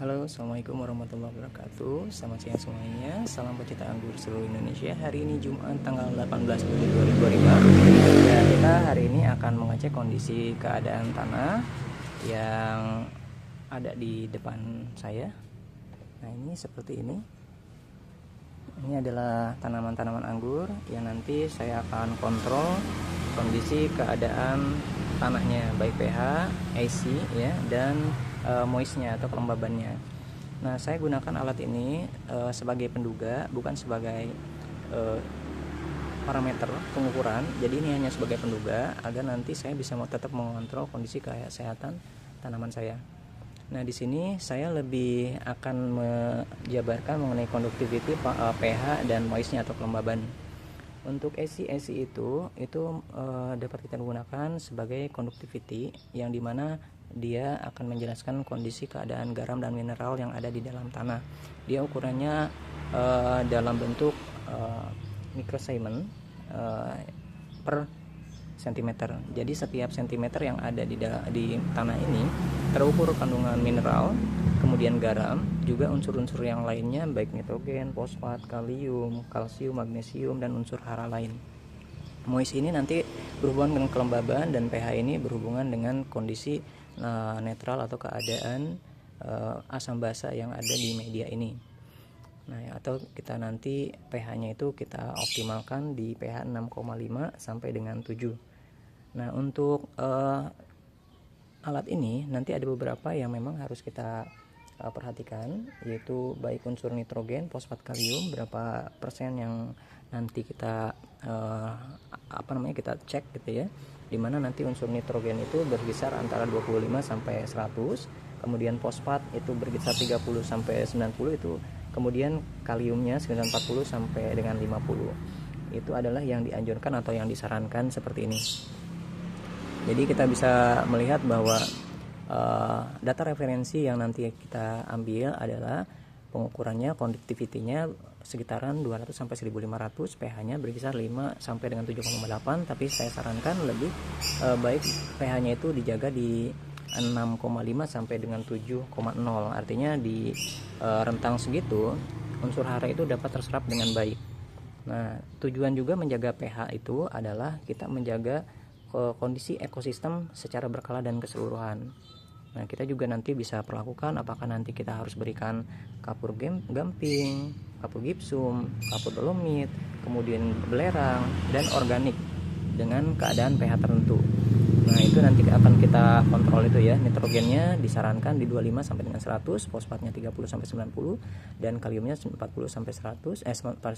Halo, assalamualaikum warahmatullahi wabarakatuh. Selamat siang semuanya. Salam pecinta anggur seluruh Indonesia. Hari ini Jumat tanggal 18 Juli 2025. Ya, kita hari ini akan mengecek kondisi keadaan tanah yang ada di depan saya. Nah, ini seperti ini. Ini adalah tanaman-tanaman anggur yang nanti saya akan kontrol kondisi keadaan tanahnya, baik pH, AC ya, dan moistnya atau kelembabannya. Nah, saya gunakan alat ini sebagai penduga, bukan sebagai parameter pengukuran. Jadi ini hanya sebagai penduga agar nanti saya bisa tetap mengontrol kondisi kesehatan tanaman saya. Nah, di sini saya lebih akan menjabarkan mengenai conductivity, pH dan moistnya atau kelembaban. Untuk AC itu dapat kita gunakan sebagai conductivity, yang dimana dia akan menjelaskan kondisi keadaan garam dan mineral yang ada di dalam tanah. Dia ukurannya dalam bentuk microsiemens per sentimeter. Jadi setiap sentimeter yang ada di tanah ini terukur kandungan mineral, kemudian garam, juga unsur-unsur yang lainnya baik nitrogen, fosfat, kalium, kalsium, magnesium, dan unsur hara lain. Moist ini nanti berhubungan dengan kelembaban, dan pH ini berhubungan dengan kondisi netral atau keadaan asam basa yang ada di media ini. Nah, atau kita nanti pH-nya itu kita optimalkan di pH 6,5 sampai dengan 7. Nah, untuk alat ini nanti ada beberapa yang memang harus kita perhatikan, yaitu baik unsur nitrogen, fosfat, kalium, berapa persen yang nanti kita kita cek gitu ya, dimana nanti unsur nitrogen itu berkisar antara 25 sampai 100, kemudian fosfat itu berkisar 30 sampai 90 itu, kemudian kaliumnya 940 sampai dengan 50. Itu adalah yang dianjurkan atau yang disarankan seperti ini. Jadi kita bisa melihat bahwa data referensi yang nanti kita ambil adalah pengukurannya, conductivity-nya sekitaran 200 sampai 1500, pH-nya berkisar 5 sampai dengan 7,8, tapi saya sarankan lebih baik pH-nya itu dijaga di 6,5 sampai dengan 7,0. Artinya di rentang segitu unsur hara itu dapat terserap dengan baik. Nah, tujuan juga menjaga pH itu adalah kita menjaga kondisi ekosistem secara berkala dan keseluruhan. Nah, kita juga nanti bisa perlakukan apakah nanti kita harus berikan kapur gamping, kapur gipsum, kapur dolomit, kemudian belerang, dan organik dengan keadaan pH tertentu. Nah, itu nanti akan kita kontrol itu ya. Nitrogennya disarankan di 25 sampai dengan 100, fosfatnya 30 sampai 90, dan kaliumnya 40 sampai 100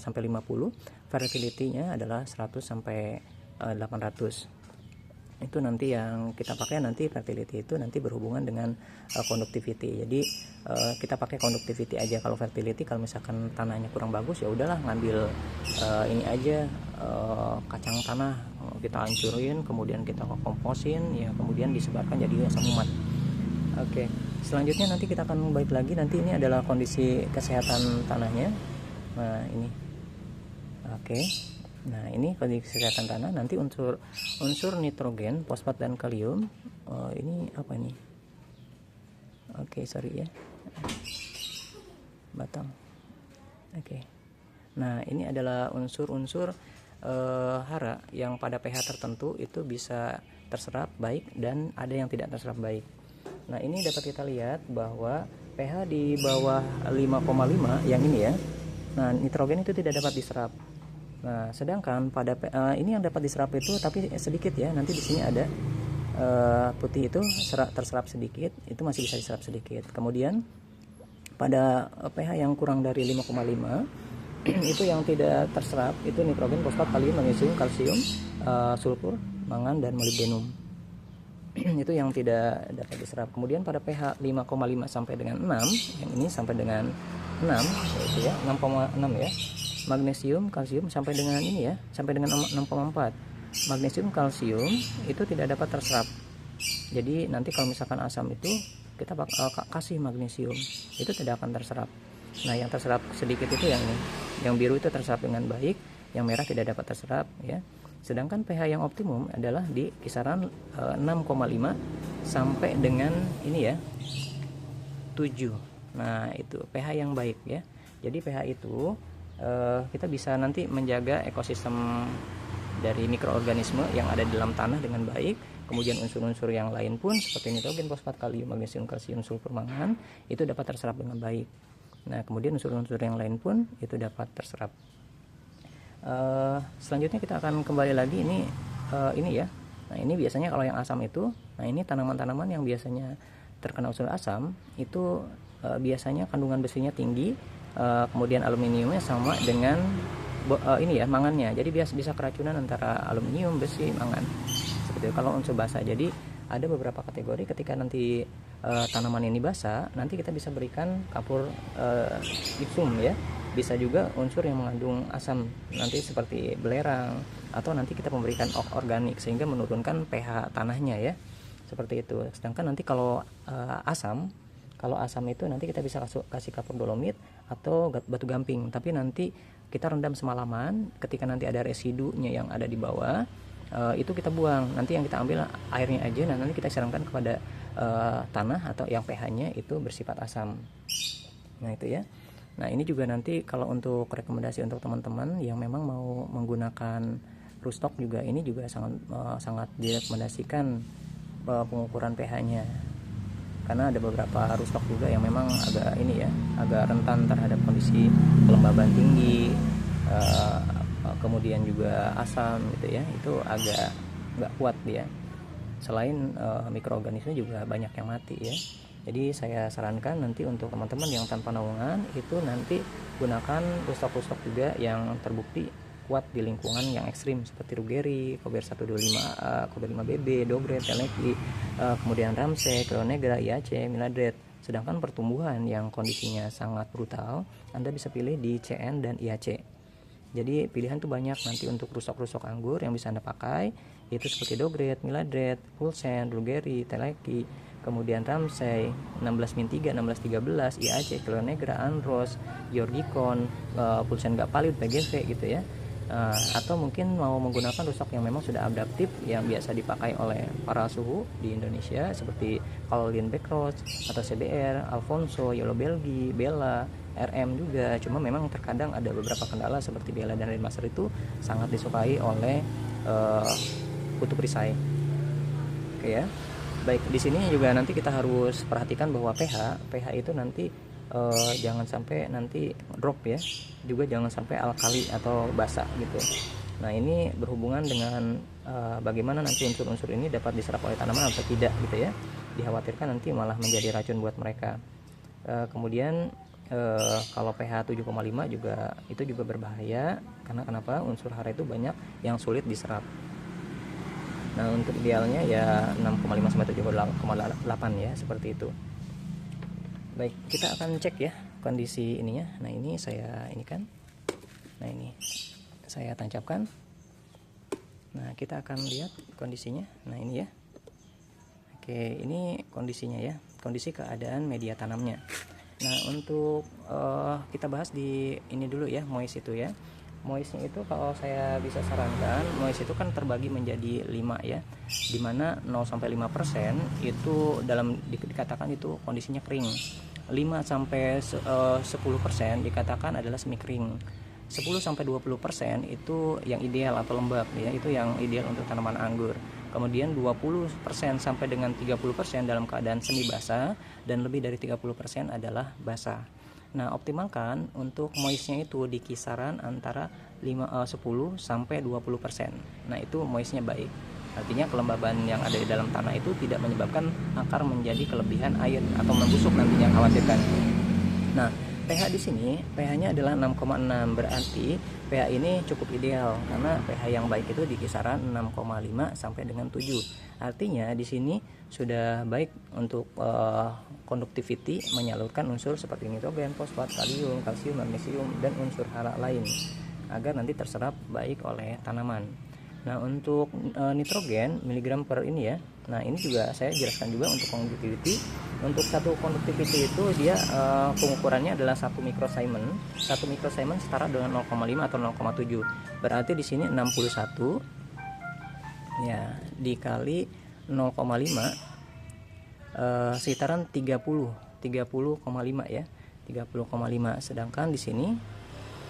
sampai 50. Fertility-nya adalah 100 sampai 800. Itu nanti yang kita pakai, nanti fertility itu nanti berhubungan dengan conductivity. Jadi kita pakai conductivity aja. Kalau fertility, kalau misalkan tanahnya kurang bagus, ya udahlah ngambil ini aja, kacang tanah kita hancurin, kemudian kita komposin ya, kemudian disebarkan jadi asam umat. Oke, selanjutnya nanti kita akan balik lagi. Nanti ini adalah kondisi kesehatan tanahnya. Nah, ini oke. Nah, ini kondisi kesehatan tanah. Nanti unsur nitrogen, fosfat, dan kalium. Ini apa ini? Oke, sorry ya. Batang. Oke. Nah, ini adalah unsur-unsur hara yang pada pH tertentu itu bisa terserap baik, dan ada yang tidak terserap baik. Nah, ini dapat kita lihat bahwa pH di bawah 5,5 yang ini ya. Nah, nitrogen itu tidak dapat diserap. Nah, sedangkan pada ini yang dapat diserap itu tapi sedikit ya. Nanti di sini ada putih itu terserap sedikit, itu masih bisa diserap sedikit. Kemudian pada pH yang kurang dari 5,5 itu yang tidak terserap itu nitrogen, fosfat, kalium, magnesium, kalsium, sulfur, mangan, dan molybdenum. Itu yang tidak dapat diserap. Kemudian pada pH 5,5 sampai dengan 6, yang ini sampai dengan 6 yaitu ya, 6,6 ya. Magnesium, kalsium sampai dengan ini ya, sampai dengan 6,4. Magnesium, kalsium itu tidak dapat terserap. Jadi nanti kalau misalkan asam itu kita bakal kasih magnesium, itu tidak akan terserap. Nah, yang terserap sedikit itu yang ini. Yang biru itu terserap dengan baik, yang merah tidak dapat terserap ya. Sedangkan pH yang optimum adalah di kisaran 6,5 sampai dengan ini ya, 7. Nah, itu pH yang baik ya. Jadi pH itu kita bisa nanti menjaga ekosistem dari mikroorganisme yang ada di dalam tanah dengan baik. Kemudian unsur-unsur yang lain pun seperti nitrogen, fosfat, kalium, magnesium, kalsium, sulfur, mangan itu dapat terserap dengan baik. Nah, kemudian unsur-unsur yang lain pun itu dapat terserap. Selanjutnya kita akan kembali lagi ini ya. Nah, ini biasanya kalau yang asam itu, nah ini tanaman-tanaman yang biasanya terkena unsur asam itu biasanya kandungan besinya tinggi, kemudian aluminiumnya sama dengan ini ya mangannya. Jadi bisa keracunan antara aluminium, besi, mangan. Seperti itu kalau unsur basa. Jadi ada beberapa kategori ketika nanti tanaman ini basah, nanti kita bisa berikan kapur gipsum ya. Bisa juga unsur yang mengandung asam nanti seperti belerang, atau nanti kita memberikan organik sehingga menurunkan pH tanahnya ya. Seperti itu. Sedangkan nanti kalau asam itu nanti kita bisa kasih kapur dolomit atau batu gamping, tapi nanti kita rendam semalaman. Ketika nanti ada residunya yang ada di bawah, itu kita buang. Nanti yang kita ambil airnya aja, dan nanti kita siramkan kepada tanah atau yang pH-nya itu bersifat asam. Nah, itu ya. Nah, ini juga nanti kalau untuk rekomendasi untuk teman-teman yang memang mau menggunakan rootstock juga, ini juga sangat direkomendasikan pengukuran pH-nya. Karena ada beberapa rootstock juga yang memang agak rentan terhadap kondisi kelembaban tinggi, kemudian juga asam gitu ya. Itu agak nggak kuat dia. Selain mikroorganisme juga banyak yang mati ya. Jadi saya sarankan nanti untuk teman-teman yang tanpa naungan itu nanti gunakan rootstock juga yang terbukti kuat di lingkungan yang ekstrim seperti Rugeri, Kober 125A, Kober 5BB, Dogret, Teleki, kemudian Ramsey, Cleonegra, IAC, Miladret. Sedangkan pertumbuhan yang kondisinya sangat brutal, Anda bisa pilih di CN dan IAC. Jadi pilihan tuh banyak nanti untuk rootstock anggur yang bisa Anda pakai, itu seperti Dogret, Miladret, Pulsen, Rugeri, Teleki, kemudian Ramsey, 16-3, 16-13, IAC, Cleonegra, Anros, Georgicon, Pulsen gak palid, PGV gitu ya. Atau mungkin mau menggunakan rootstock yang memang sudah adaptif yang biasa dipakai oleh para suhu di Indonesia seperti Caroline Backroach atau CBR, Alfonso, Yellow Belgian, Bella, RM juga. Cuma memang terkadang ada beberapa kendala seperti Bella dan Rainmaster itu sangat disukai oleh kutub perisai. Oke ya. Baik, di sini juga nanti kita harus perhatikan bahwa pH itu nanti jangan sampai nanti drop ya, juga jangan sampai alkali atau basa gitu. Nah, ini berhubungan dengan bagaimana nanti unsur-unsur ini dapat diserap oleh tanaman atau tidak gitu ya. Dikhawatirkan nanti malah menjadi racun buat mereka. Kemudian kalau pH 7,5 juga itu juga berbahaya, karena kenapa? Unsur hara itu banyak yang sulit diserap. Nah, untuk idealnya ya 6,5 sampai 7,8 ya, seperti itu. Baik, kita akan cek ya kondisi ininya. Nah, ini saya Nah, ini saya tancapkan. Nah, kita akan lihat kondisinya. Nah, ini ya. Oke, ini kondisinya ya. Kondisi keadaan media tanamnya. Nah, untuk kita bahas di ini dulu ya, moist itu ya. Moistnya itu kalau saya bisa sarankan, moist itu kan terbagi menjadi 5 ya, dimana 0-5% itu dikatakan itu kondisinya kering, 5-10% dikatakan adalah semi kering, 10-20% itu yang ideal atau lembab ya, itu yang ideal untuk tanaman anggur. Kemudian 20% sampai dengan 30% dalam keadaan semi basah, dan lebih dari 30% adalah basah. Nah, optimalkan untuk moistnya itu di kisaran antara 10-20%. Nah, itu moistnya baik. Artinya kelembaban yang ada di dalam tanah itu tidak menyebabkan akar menjadi kelebihan air atau membusuk nantinya, khawatirkan. Nah, pH di sini pH-nya adalah 6,6, berarti pH ini cukup ideal karena pH yang baik itu di kisaran 6,5 sampai dengan 7. Artinya di sini sudah baik untuk conductivity, menyalurkan unsur seperti nitrogen, fosfat, kalium, kalsium, magnesium, dan unsur hara lain agar nanti terserap baik oleh tanaman. Nah, untuk nitrogen miligram per ini ya. Nah, ini juga saya jelaskan juga untuk conductivity. Untuk satu conductivity itu dia pengukurannya adalah 1 microsiemen. 1 microsiemen setara dengan 0,5 atau 0,7. Berarti di sini 61 ya dikali 0,5 sekitaran 30 30,5 ya, 30,5. Sedangkan di sini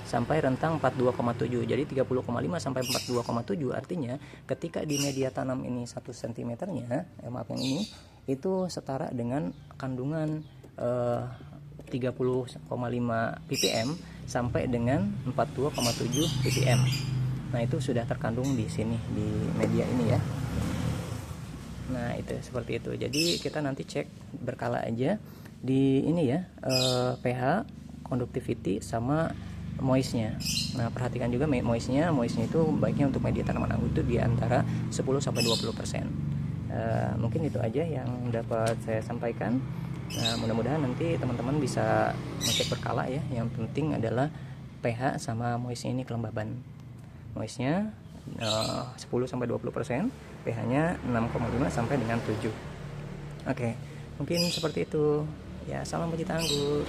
sampai rentang 42,7. Jadi 30,5 sampai 42,7 artinya ketika di media tanam ini 1 cm-nya, maaf yang ini, itu setara dengan kandungan 30,5 ppm sampai dengan 42,7 ppm. Nah, itu sudah terkandung di sini di media ini ya. Nah, itu seperti itu. Jadi kita nanti cek berkala aja di ini ya, pH, conductivity sama moistnya. Nah, perhatikan juga moistnya itu baiknya untuk media tanaman anggur itu di antara 10 sampai 20%. Mungkin itu aja yang dapat saya sampaikan. Nah, mudah-mudahan nanti teman-teman bisa ngecek berkala ya. Yang penting adalah pH sama moistnya ini kelembaban. Moistnya 10 sampai 20%, pH-nya 6,5 sampai dengan 7. Oke, mungkin seperti itu. Ya, salam pecinta anggur.